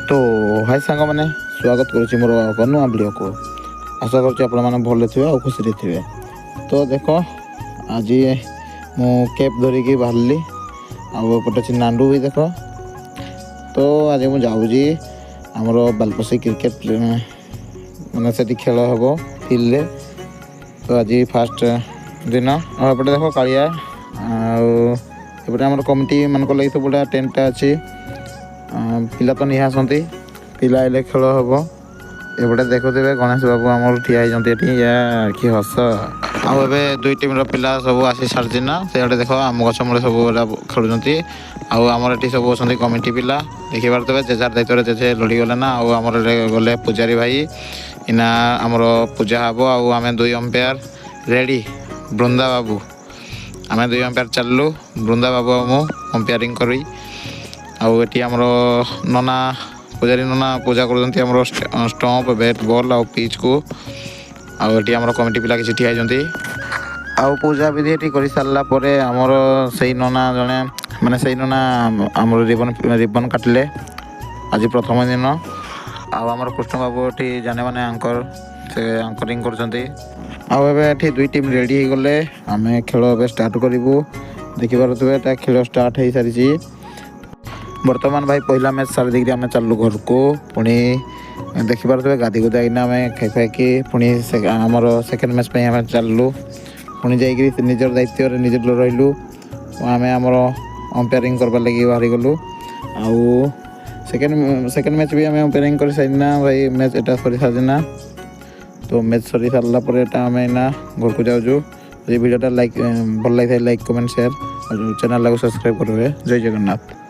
तो हाय सांग मैंने स्वागत करुच्ची मोर नूआ भिडियो को आशा कर भले थे और खुशी थे। तो देख आज मु कैप धरिकी बाहरली आउटे नांडू भी देख। तो आज मुझे जाऊँगी आमर बालपसी क्रिकेट मैंने से खेल हम फिल्ड। तो आज फास्ट दिन आपटे देख कालिया आउटे आम कमिटी मान लगे सब गुड़ा टेंटा अच्छी पिला तो नहीं आसती पिला आइले खेल हम। एपटे देखुवे गणेश बाबू आम ठिया या कि हस आउ दुई टीम पिला सब आसी सारी ना से देख आम गछ मूल सब खेलुं आमर ये सब अच्छा कमिटी पिला देखी पारे जेजार दायित्व जेजे लड़ी गले ना आमर गले पूजारी भाई इना आमर पूजा हम आम दुई अंपायर रेडी बृंदा बाबू आम दुई अंपायर चलू बृंदा बाबू आम अंपायरिंग करी आउटी आमर नना पूजारी नना पूजा कर स्टंप बैट बॉल आ पिच को आउटी आमर कमिटी पिला किसी ठिया आउ पूजा विधि ये कर सारा आमर से नना जड़े माने से नना आमर रिबन काटिले आज प्रथम दिन आमर कृष्ण बाबू ये जाने माने आंकर से आंकरिंग कर दुई टीम रेडी हो गले आम खेल स्टार्ट करूँ देखी पारे खेल स्टार्ट हो सारी। बर्तमान भाई पहला मैच सारी दिख आम चलू घर को पुणी देखी पारे गाधी गुदा आम खाई खाई पुणी आमर सेकेंड मैच पे आम चलू पुणी जाइए निजर दायित्व निजर रही आम आमर अंपायरिंग करवा लगे बाहरी गलु आउ सेकेंड मैच भी आम अंपायरिंग कर सारिना भाई मैच एटा सरी सारिना। तो मैच सरी सारापर आम एना घर को जाऊँ भिडियोटा लाइक भल लगी लाइक कमेंट शेयर और चैनल को सब्सक्राइब करेंगे। जय जगन्नाथ।